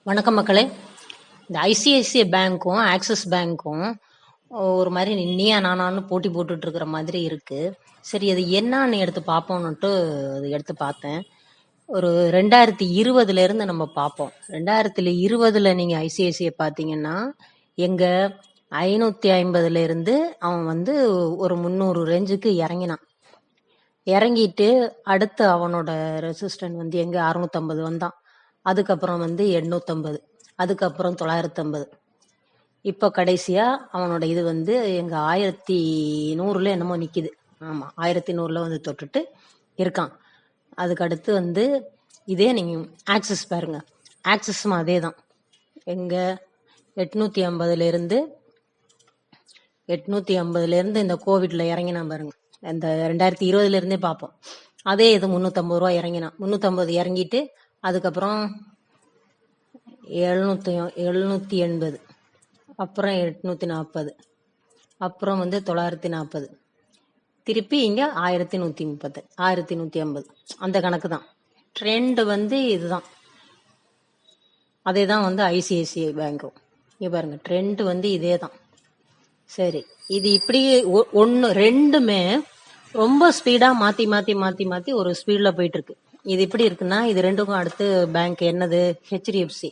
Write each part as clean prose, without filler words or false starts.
வணக்கம் மக்களே. இந்த ஐசிஐசிஐ பேங்க்கும் ஆக்சிஸ் பேங்க்கும் ஒரு மாதிரி நீயா நானான்னு போட்டி போட்டுட்டு இருக்கிற மாதிரி இருக்கு. சரி, அது என்னன்னு எடுத்து பார்ப்போம்னுட்டு அது எடுத்து பார்த்தேன். ஒரு 2020 இருந்து நம்ம பார்ப்போம். 2020 நீங்க ஐசிஐசிஐ பார்த்தீங்கன்னா எங்க 550 இருந்து அவன் வந்து ஒரு 300 ரேஞ்சுக்கு இறங்கினான். இறங்கிட்டு அடுத்து அவனோட ரெசிஸ்டன்ட் வந்து எங்க 650 வந்தான். அதுக்கப்புறம் வந்து 850, அதுக்கப்புறம் 950. இப்போ கடைசியா அவனோட இது வந்து எங்க 1100 என்னமோ நிக்குது. ஆமா, 1100 வந்து தொட்டுட்டு இருக்கான். அதுக்கு அடுத்து வந்து இதே நீங்க ஆக்சிஸ் பாருங்க, ஆக்சிஸும் அதே தான். எங்க 850 இருந்து இந்த கோவிட்ல இறங்கினா பாருங்க. இந்த 2020 இருந்தே பார்ப்போம். அதே இது 350 ரூபா இறங்கினான். 350 இறங்கிட்டு அதுக்கப்புறம் 780, அப்புறம் 840, அப்புறம் வந்து 940, திருப்பி இங்க 1130, 1150. அந்த கணக்கு தான். ட்ரெண்ட் வந்து இதுதான். அதே தான் வந்து ஐசிஐசிஐ பேங்க்கும். இங்க பாருங்க, ட்ரெண்ட் வந்து இதே தான். சரி, இது இப்படி ஒன்னு ரெண்டுமே ரொம்ப ஸ்பீடா மாத்தி மாத்தி மாத்தி மாத்தி ஒரு ஸ்பீட்ல போயிட்டு இருக்கு. இது எப்படி இருக்குன்னா, இது ரெண்டுக்கும் அடுத்து பேங்க் என்னது? ஹெச்டிஎஃப்சி.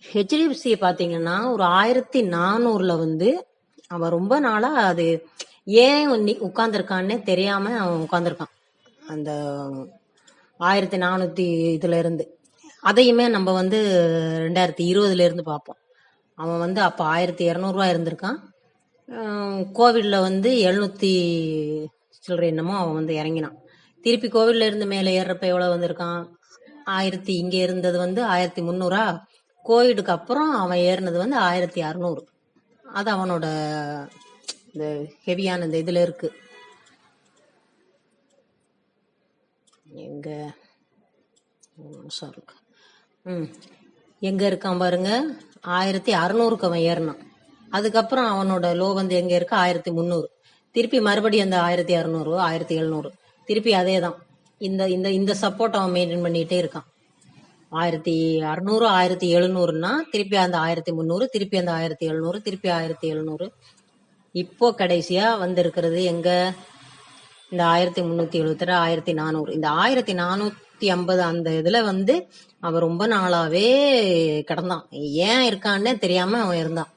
ஹெச்டிஎஃப்சி பாத்தீங்கன்னா ஒரு 1400 வந்து அவன் ரொம்ப நாளா அது ஏன் உட்கார்ந்துருக்கான்னு தெரியாம அவன் உட்கார்ந்துருக்கான். அந்த 1400 இதுல இருந்து அதையுமே நம்ம வந்து 2020 இருந்து பார்ப்போம். அவன் வந்து அப்ப 1200 ரூபாய் இருந்திருக்கான். கோவிட்ல வந்து 700 சில்லறை என்னமோ அவன் வந்து இறங்கினான். திருப்பி கோவிட்ல இருந்து மேல ஏறப்ப எவ்வளவு வந்திருக்கான்? 1000. இங்க இருந்தது வந்து 1300. கோவிடுக்கு அப்புறம் அவன் ஏறினது வந்து 1600. அது அவனோட இந்த ஹெவியான இந்த இதுல இருக்கு. எங்க இருக்கு, எங்க இருக்கான் பாருங்க. 1600க்கு அவன் ஏறினான். அதுக்கப்புறம் அவனோட லோ வந்து எங்க இருக்கு? 1300. திருப்பி மறுபடியும் அந்த 1600, 1700, திருப்பி அதே தான். இந்த இந்த இந்த சப்போர்ட் அவன் மெயின்டைன் பண்ணிட்டே இருக்கான். 1600, 1700ன்னா திருப்பி அந்த 1300, திருப்பி அந்த 1700, திருப்பி 1700. இப்போ கடைசியா வந்திருக்கிறது எங்க? இந்த 1376, 1400. இந்த 1450 அந்த இதுல வந்து அவன் ரொம்ப நாளாவே கிடந்தான். ஏன் இருக்கான்னே தெரியாம அவன் இருந்தான்.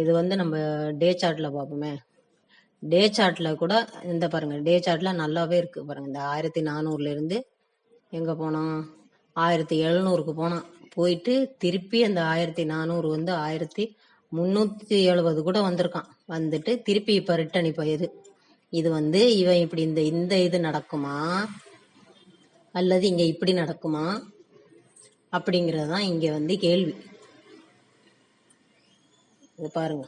இது வந்து நம்ம டே சார்ட்ல பார்ப்போமே. டே சார்ட்ல கூட இந்த பாருங்க, டே சார்ட்ல நல்லாவே இருக்கு பாருங்க. இந்த 1400 இருந்து எங்க போனான்? 1700க்கு போனான். போயிட்டு திருப்பி அந்த 1400 வந்து 1370 கூட வந்திருக்கான். வந்துட்டு திருப்பி இப்ப ரிட்டர்ன். இப்ப இது வந்து இவன் இப்படி இந்த இந்த இது நடக்குமா அல்லது இங்க இப்படி நடக்குமா அப்படிங்கறதுதான் இங்க வந்து கேள்வி. இது பாருங்க,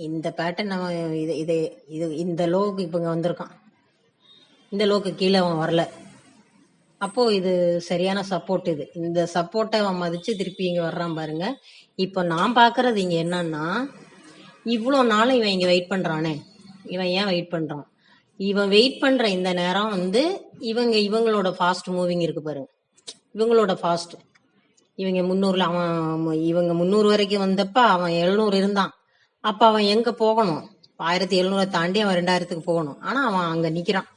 இந்த பேட்டர்ன் நம்ம இது இந்த லோக்கு இப்ப இங்க வந்திருக்கான். இந்த லோக்கு கீழே அவன் வரல. அப்போ இது சரியான சப்போர்ட். இது இந்த சப்போர்ட்டை அவன் மதிச்சு திருப்பி இங்க வர்றான் பாருங்க. இப்போ நான் பாக்குறது இங்க என்னன்னா, இவ்வளவு நாள் இவன் இங்க வெயிட் பண்றானே, இவன் ஏன் வெயிட் பண்றான்? இவன் வெயிட் பண்ற இந்த நேரம் வந்து இவங்களோட ஃபாஸ்ட் மூவிங் இருக்கு பாருங்க. இவங்களோட ஃபாஸ்ட், இவங்க 300ல அவன் இவங்க 300 வரைக்கும் வந்தப்ப அவன் 700 இருந்தான். அப்ப அவன் எங்க போகணும்? 1700 தாண்டி அவன் 2000க்கு போகணும். ஆனா அவன் அங்க நிக்கிறான்.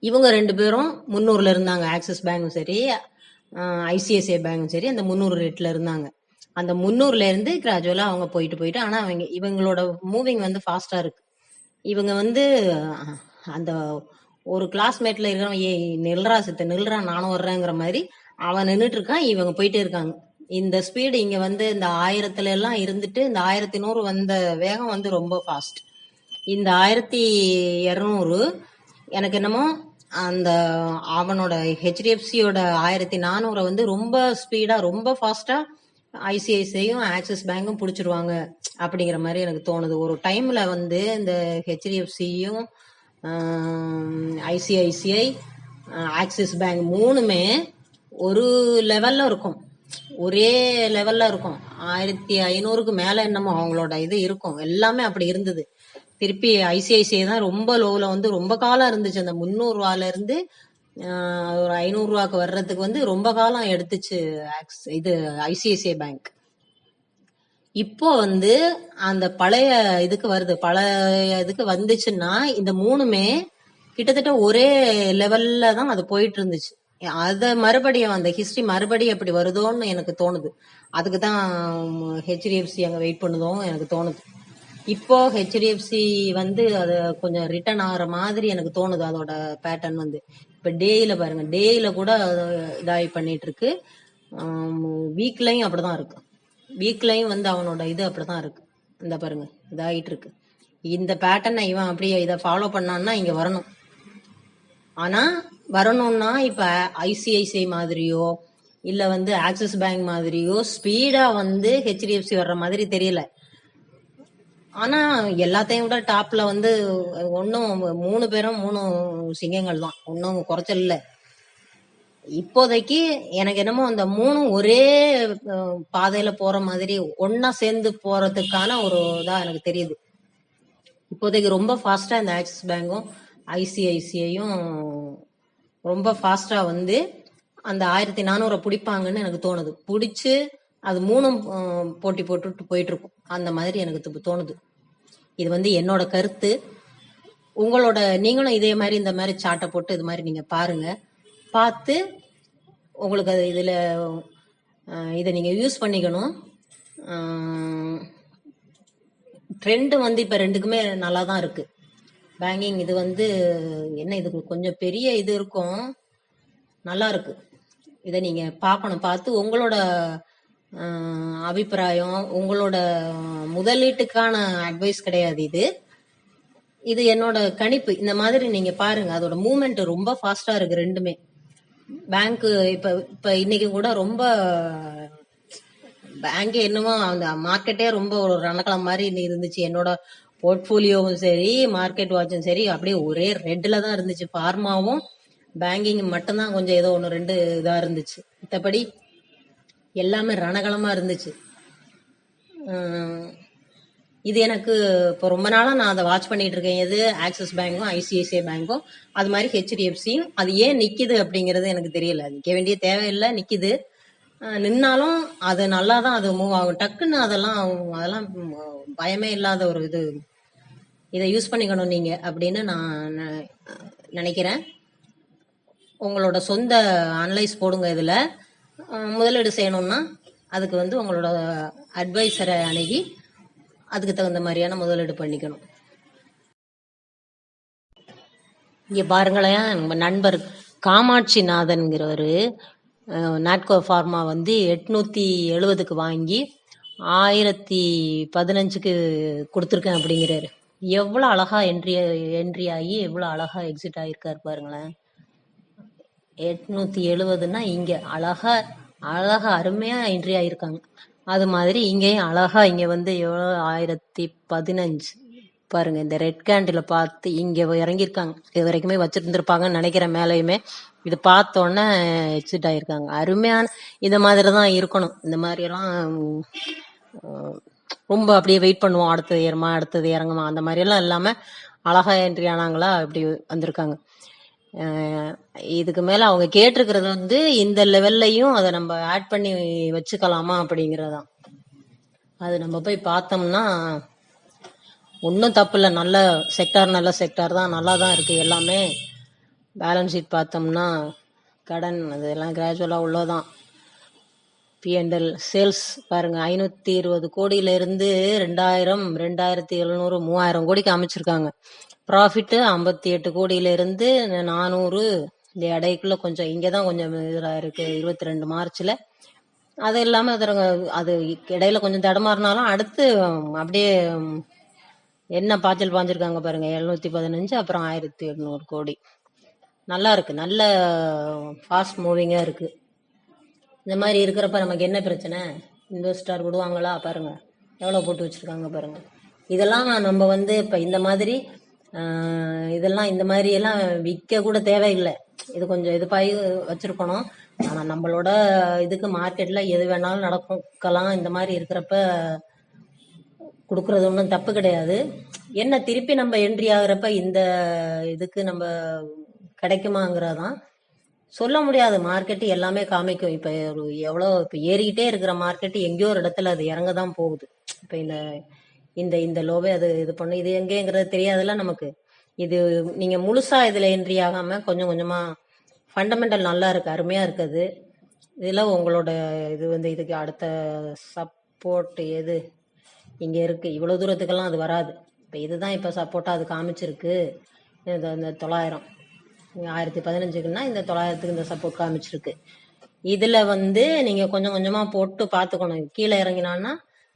இவங்க ரெண்டு பேரும் 300ல இருந்தாங்க. ஆக்சிஸ் பேங்கும் சரி, ஐசிஐசிஐ பேங்கும் சரி, அந்த 300 ரேட்ல இருந்தாங்க. அந்த 300ல இருந்து கிராஜுவலா அவங்க போயிட்டு ஆனா இவங்களோட மூவிங் வந்து ஃபாஸ்டா இருக்கு. இவங்க வந்து அந்த ஒரு கிளாஸ்மேட்ல இருக்கிறவன், ஏ நில்றா சித்த நில்றா, நானும் வர்றேங்கிற மாதிரி அவன் நின்றுட்டு இருக்கான். இவங்க போயிட்டே இருக்காங்க. இந்த ஸ்பீடு இங்க வந்து இந்த 1000ல எல்லாம் இருந்துட்டு இந்த 1100 வந்த வேகம் வந்து ரொம்ப ஃபாஸ்ட். இந்த 1200 எனக்கு என்னமோ அந்த அவனோட ஹெச்டிஎஃப்சியோட 1400 வந்து ரொம்ப ஸ்பீடா ரொம்ப ஃபாஸ்டா ஐசிஐசிஐயும் ஆக்சிஸ் பேங்கும் பிடிச்சிருவாங்க அப்படிங்கிற மாதிரி எனக்கு தோணுது. ஒரு டைம்ல வந்து இந்த ஹெச்டிஎஃப்சியும் ஐசிஐசிஐ ஆக்சிஸ் பேங்க் மூணுமே ஒரு லெவல்ல இருக்கும், ஒரே லெவல்ல இருக்கும். 1500க்கு மேல என்னமோ அவங்களோட இது இருக்கும். எல்லாமே அப்படி இருந்தது. திருப்பி ஐசிஐசிஐ தான் ரொம்ப லோல வந்து ரொம்ப காலம் இருந்துச்சு. அந்த 300 ரூபால இருந்து ஒரு 500 ரூபாய்க்கு வர்றதுக்கு வந்து ரொம்ப காலம் எடுத்துச்சு. இது ஐசிஐசிஐ பேங்க். இப்போ வந்து அந்த பழைய இதுக்கு வருது. பழைய இதுக்கு வந்துச்சுன்னா இந்த மூணுமே கிட்டத்தட்ட ஒரே லெவல்ல தான் அது போயிட்டு இருந்துச்சு. அத மறுபடியும் அந்த ஹிஸ்டரி மறுபடியும் எப்படி வருதோன்னு எனக்கு தோணுது. அதுக்கு தான் ஹெச்டிஎஃப்சி அங்க வெயிட் பண்ணுதோன்னு எனக்கு தோணுது. இப்போ ஹெச்டிஎஃப்சி வந்து அது கொஞ்சம் ரிட்டர்ன் ஆகிற மாதிரி எனக்கு தோணுது. அதோட பேட்டர்ன் வந்து இப்ப டேயில பாருங்க, டேயில கூட இதாகி பண்ணிட்டு இருக்கு. வீக்லையும் அப்படிதான் இருக்கு. வீக்லையும் வந்து அவனோட இது அப்படிதான் இருக்கு. இந்த பாருங்க, இதாகிட்டு இருக்கு. இந்த பேட்டர்னை இவன் அப்படியே இதை ஃபாலோ பண்ணான்னா இங்க வரணும். ஆனா வரணும்னா இப்ப ஐசிஐசிஐ மாதிரியோ இல்ல வந்து ஆக்சிஸ் பேங்க் மாதிரியோ ஸ்பீடா வந்து ஹெச்டிஎஃப்சி வர்ற மாதிரி தெரியல. ஆனா எல்லாத்தையும் விட டாப்ல வந்து ஒன்னும் 3 பேரும் 3 சிங்கங்கள் தான், ஒன்னும் குறைச்சல் இல்ல. இப்போதைக்கு எனக்கு என்னமோ அந்த 3 ஒரே பாதையில போற மாதிரி ஒன்னா சேர்ந்து போறதுக்கான ஒரு இதா எனக்கு தெரியுது. இப்போதைக்கு ரொம்ப ஃபாஸ்டா இந்த ஆக்சிஸ் பேங்கும் ஐசிஐசிஐயும் ரொம்ப ஃபாஸ்டா வந்து அந்த 1400 பிடிப்பாங்கன்னு எனக்கு தோணுது. பிடிச்சு அது 3 போட்டி போட்டுட்டு போயிட்டு இருக்கும். அந்த மாதிரி எனக்கு தோணுது. இது வந்து என்னோட கருத்து. உங்களோட நீங்களும் இதே மாதிரி இந்த மாதிரி சாட்டை போட்டு இது மாதிரி நீங்க பாருங்க. பார்த்து உங்களுக்கு அது இதுல இதை நீங்க யூஸ் பண்ணிக்கணும். ட்ரெண்ட் வந்து இப்ப ரெண்டுக்குமே நல்லா தான் இருக்கு. பேங்கிங் இது வந்து என்ன, இதுக்கு கொஞ்சம் பெரிய இது இருக்கும், நல்லா இருக்கு. இதை நீங்க பார்க்கணும். பார்த்து உங்களோட அபிப்பிராயம், உங்களோட முதலீட்டுக்கான அட்வைஸ் கிடையாது இது. இது என்னோட கணிப்பு. இந்த மாதிரி நீங்க பாருங்க. அதோட மூவ்மெண்ட் ரொம்ப ஃபாஸ்டா இருக்கு ரெண்டுமே. பேங்க் இப்ப இன்னைக்கு கூட ரொம்ப பேங்க் என்னமோ அந்த மார்க்கெட்டே ரொம்ப ஒரு ரணக்கலம் மாதிரி இருந்துச்சு. என்னோட போர்ட்போலியோவும் சரி, மார்க்கெட் வாட்சும் சரி, அப்படியே ஒரே ரெட்ல தான் இருந்துச்சு. ஃபார்மாவும் பேங்கிங் மட்டும்தான் கொஞ்சம் ஏதோ 1-2 இதா இருந்துச்சு. மற்றபடி எல்லாமே ரணகலமா இருந்துச்சு. இது எனக்கு இப்போ ரொம்ப நாளா நான் அதை வாட்ச் பண்ணிட்டு இருக்கேன். எது ஆக்சிஸ் பேங்கும் ஐசிஐசிஐ பேங்கும், அது மாதிரி ஹெச்டிஎஃப்சியும். அது ஏன் நிக்குது அப்படிங்கிறது எனக்கு தெரியல. நிக்க வேண்டிய தேவையில்லை, நிக்குது. நின்னாலும் அது நல்லா தான் அது மூவ் ஆகும். டக்குன்னு அதெல்லாம் பயமே இல்லாத ஒரு இது. இதை யூஸ் பண்ணிக்கணும் நீங்க அப்படின்னு நான் நினைக்கிறேன். உங்களோட சொந்த அனலைஸ் போடுங்க. இதுல முதலீடு செய்யணும்னா அதுக்கு வந்து உங்களோட அட்வைசரை அணுகி அதுக்கு தகுந்த மாதிரியான முதலீடு பண்ணிக்கணும். இங்க பாருங்களேன், நம்ம நண்பர் காமாட்சிநாதன்கிறவரு நாட்கோ ஃபார்மா வந்து 870க்கு வாங்கி 1015க்கு கொடுத்துருக்கேன் அப்படிங்கிறாரு. எவ்வளோ அழகா என்ட்ரி ஆகி எவ்வளோ அழகா எக்ஸிட் ஆகிருக்காரு பாருங்களேன். 870ன்னா இங்க அழகா அருமையா என்ட்ரி ஆயிருக்காங்க. அது மாதிரி இங்கேயும் அழகா இங்க வந்து எவ்வளோ 1015 பாருங்க. இந்த ரெட் கேண்டில் பார்த்து இங்க இறங்கியிருக்காங்க. இது வரைக்குமே வச்சுட்டு இருந்திருப்பாங்கன்னு நினைக்கிறேன். மேலேயுமே இது பார்த்தோன்னே எக்ஸிட் ஆயிருக்காங்க. அருமையான இந்த மாதிரி தான் இருக்கணும். இந்த மாதிரி எல்லாம் ரொம்ப அப்படியே வெயிட் பண்ணுவோம், அடுத்தது ஏறுமா அடுத்தது இறங்குமா, அந்த மாதிரி எல்லாம் இல்லாம அழகா என்ட்ரி ஆனாங்களா அப்படி வந்திருக்காங்க. இதுக்கு மேல அவங்க கேட்டிருக்கிறது வந்து இந்த லெவல்லையும் அதை நம்ம ஆட் பண்ணி வச்சுக்கலாமா அப்படிங்கறதான். அது நம்ம போய் பார்த்தோம்னா ஒன்றும் தப்பு இல்லை. நல்ல செக்டார் தான், நல்லா தான் இருக்கு எல்லாமே. பேலன்ஸ் ஷீட் பார்த்தோம்னா கடன் அதெல்லாம் கிராஜுவலாக உள்ளதான். P&L சேல்ஸ் பாருங்க, 520 கோடியில இருந்து 2000, 2700, 3000 கோடிக்கு அமைச்சிருக்காங்க. ப்ராஃபிட் 58 கோடியில இருந்து 400. இந்த இடைக்குள்ள கொஞ்சம் இங்கதான் கொஞ்சம் இதா இருக்கு 22 மார்ச்ல. அது இல்லாம அது இடையில கொஞ்சம் தடமாறினாலும் அடுத்து அப்படியே என்ன பாய்ச்சல் பாஞ்சிருக்காங்க பாருங்க. 715, அப்புறம் 1800 கோடி. நல்லா இருக்கு, நல்ல ஃபாஸ்ட் மூவிங்கா இருக்கு. இந்த மாதிரி இருக்கிறப்ப நமக்கு என்ன பிரச்சனை? இன்வெஸ்டர் விடுவாங்களா? பாருங்க எவ்வளவு போட்டு வச்சிருக்காங்க பாருங்க. இதெல்லாம் நம்ம வந்து இப்ப இந்த மாதிரி இதெல்லாம் இந்த மாதிரி எல்லாம் விற்க கூட தேவையில்லை. இது கொஞ்சம் இது பாய் வச்சிருக்கணும். ஆனா நம்மளோட இதுக்கு மார்க்கெட்ல எது வேணாலும் நடக்கலாம். இந்த மாதிரி இருக்கிறப்ப கொடுக்கறது ஒன்றும் தப்பு கிடையாது. என்ன திருப்பி நம்ம என்ட்ரி ஆகுறப்ப இந்த இதுக்கு நம்ம கிடைக்குமாங்கிறதான் சொல்ல முடியாது. மார்க்கெட் எல்லாமே காமிக்கும். இப்ப எவ்வளோ இப்ப ஏறிக்கிட்டே இருக்கிற மார்க்கெட் எங்கேயோ ஒரு இடத்துல அது இறங்க தான் போகுது. இப்ப இந்த இந்த இந்த லோவே அது இது பண்ணு, இது எங்கேங்கிறது தெரியாதுல்ல நமக்கு. இது நீங்க முழுசா இதுல என்ட்ரி ஆகாம கொஞ்சம் கொஞ்சமா ஃபண்டமெண்டல் நல்லா இருக்கு, அருமையா இருக்குது. இதுல உங்களோட இது இதுக்கு அடுத்த சப்போர்ட் எது இங்க இருக்கு. இவ்வளவு தூரத்துக்கெல்லாம் அது வராது. இப்ப இதுதான் இப்ப சப்போர்ட்டா அது காமிச்சிருக்கு. இந்த 900 1015க்குன்னா இந்த 900க்கு இந்த சப்போர்ட் காமிச்சிருக்கு. இதுல நீங்க கொஞ்சம் கொஞ்சமா போட்டு பாத்துக்கணும். கீழே இறங்கினான்னா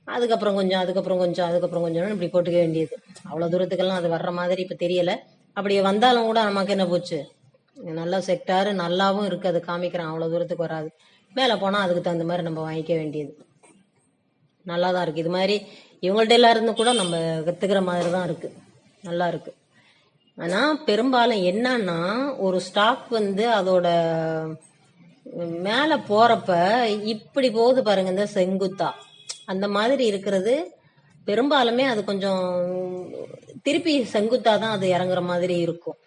அதுக்கப்புறம் கொஞ்சம் அதுக்கப்புறம் கொஞ்சம் அதுக்கப்புறம் கொஞ்சம் இப்படி போட்டுக்க வேண்டியது. அவ்வளவு தூரத்துக்கெல்லாம் அது வர்ற மாதிரி இப்ப தெரியல. அப்படி வந்தாலும் கூட நமக்கு என்ன போச்சு, நல்ல செக்டாரு நல்லாவும் இருக்கு, அது காமிக்கிறான். அவ்வளவு தூரத்துக்கு வராது. மேல போனா அதுக்கு தகுந்த மாதிரி நம்ம வாங்கிக்க வேண்டியது. நல்லாதான் இருக்கு. இது மாதிரி இவங்கள்ட்ட எல்லாம் இருந்து கூட நம்ம கத்துக்கிற மாதிரி தான் இருக்கு. நல்லா இருக்கு. ஆனா பெரும்பாலும் என்னன்னா, ஒரு ஸ்டாக் அதோட மேல போறப்ப இப்படி போகுது பாருங்க, இந்த செங்குத்தா அந்த மாதிரி இருக்கிறது பெரும்பாலுமே அது கொஞ்சம் திருப்பி செங்குத்தா தான் அது இறங்குற மாதிரி இருக்கும்.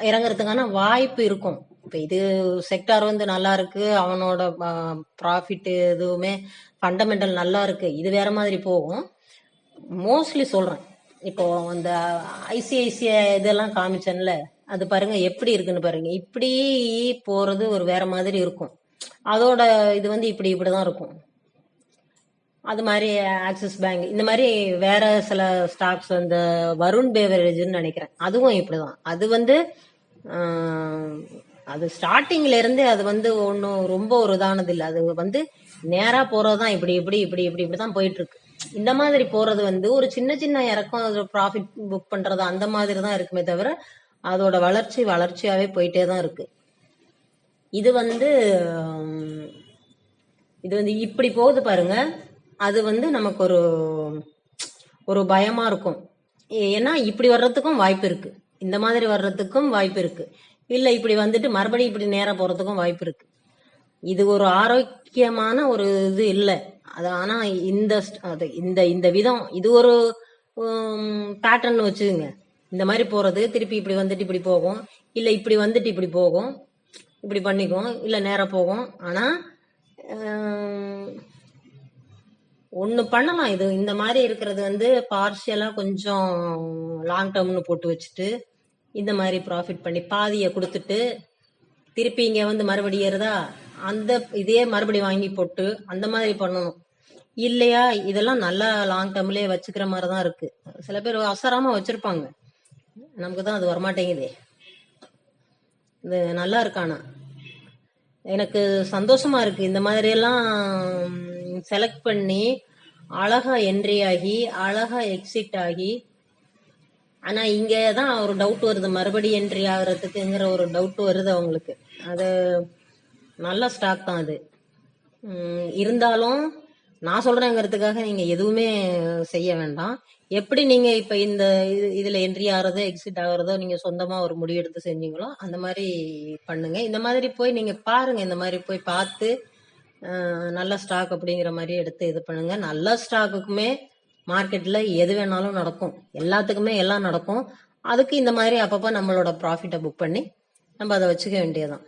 இறங்குறதுக்கான வாய்ப்பு இருக்கும். இப்ப இது செக்டார் நல்லா இருக்கு, அவனோட ப்ராஃபிட் எதுவுமே ஃபண்டமெண்டல் நல்லா இருக்கு, இது வேற மாதிரி போகும். மோஸ்ட்லி சொல்றேன். இப்போ அந்த ஐசிஐசிஐ இதெல்லாம் காமிச்சேன்ல, அது பாருங்க எப்படி இருக்குன்னு பாருங்க. இப்படி போறது ஒரு வேற மாதிரி இருக்கும். அதோட இது இப்படி இப்படிதான் இருக்கும். அது மாதிரி ஆக்சிஸ் பேங்க், இந்த மாதிரி வேற சில ஸ்டாக்ஸ் வருண் பேவரேஜ்னு நினைக்கிறேன், அதுவும் இப்படிதான். அது அது ஸ்டார்டிங்ல இருந்தே அது ஒன்னும் ரொம்ப ஒரு இதானது இல்லை. அது நேரா போறதுதான் இப்படி இப்படி இப்படி இப்படி இப்படிதான் போயிட்டு இருக்கு. இந்த மாதிரி போறது ஒரு சின்ன சின்ன இறக்கம், அது ப்ராஃபிட் புக் பண்றது அந்த மாதிரி தான் இருக்குமே தவிர அதோட வளர்ச்சி வளர்ச்சியாவே போயிட்டே தான் இருக்கு. இது இது இப்படி போகுது பாருங்க. அது நமக்கு ஒரு ஒரு பயமா இருக்கும். ஏன்னா இப்படி வர்றதுக்கும் வாய்ப்பு இருக்கு, இந்த மாதிரி வர்றதுக்கும் வாய்ப்பு இருக்கு, இல்ல இப்படி மறுபடியும் இப்படி நேரா போறதுக்கும் வாய்ப்பு இருக்கு. இது ஒரு ஆரோக்கியமான ஒரு இது இல்லை அது. ஆனா இந்த இந்த இந்த விதம் இது ஒரு பேட்டர்ன் வச்சுங்க. இந்த மாதிரி போறது திருப்பி இப்படி இப்படி போகும், இல்ல இப்படி இப்படி போகும், இப்படி பண்ணிக்கும், இல்ல நேரா போகும். ஆனா ஒண்ணு பண்ணலாம். இது இந்த மாதிரி இருக்கிறது பார்ஷியலா கொஞ்சம் லாங் டேர்ம்னு போட்டு வச்சுட்டு இந்த மாதிரி ப்ராஃபிட் பண்ணி பாதியை கொடுத்துட்டு திருப்பி இங்க மறுபடியும் ஏறுதா அந்த இதே மறுபடியும் வாங்கி போட்டு அந்த மாதிரி பண்ணணும். இல்லையா இதெல்லாம் நல்லா லாங் டேர்ம்லயே வச்சுக்கிற மாதிரிதான் இருக்கு. சில பேர் அவசரமா வச்சிருப்பாங்க, நமக்கு தான் அது வரமாட்டேங்குதே. இது நல்லா இருக்கானா, எனக்கு சந்தோஷமா இருக்கு. இந்த மாதிரி எல்லாம் செலக்ட் பண்ணி அழகா என்ட்ரி ஆகி அழகா எக்ஸிட் ஆகி. ஆனா இங்கதான் ஒரு டவுட் வருது, மறுபடியும் என்ட்ரி ஆகுறதுக்குங்கிற ஒரு டவுட் வருது அவங்களுக்கு. அது நல்ல ஸ்டாக் தான் அது. இருந்தாலும் நான் சொல்றேங்கிறதுக்காக நீங்க எதுவுமே செய்ய வேண்டாம். எப்படி நீங்க இப்ப இந்த இதுல என்ட்ரி ஆகுறதோ எக்ஸிட் ஆகுறதோ நீங்க சொந்தமா ஒரு முடிவு எடுத்து செஞ்சீங்களோ அந்த மாதிரி பண்ணுங்க. இந்த மாதிரி போய் நீங்க பாருங்க, இந்த மாதிரி போய் பார்த்து நல்ல ஸ்டாக் அப்படிங்கிற மாதிரி எடுத்து இது பண்ணுங்க. நல்ல ஸ்டாக்குக்குமே மார்க்கெட்ல எது வேணாலும் நடக்கும், எல்லாத்துக்குமே எல்லாம் நடக்கும். அதுக்கு இந்த மாதிரி அப்பப்ப நம்மளோட ப்ராஃபிட்டை புக் பண்ணி நம்ம அதை வச்சுக்க வேண்டியதுதான்.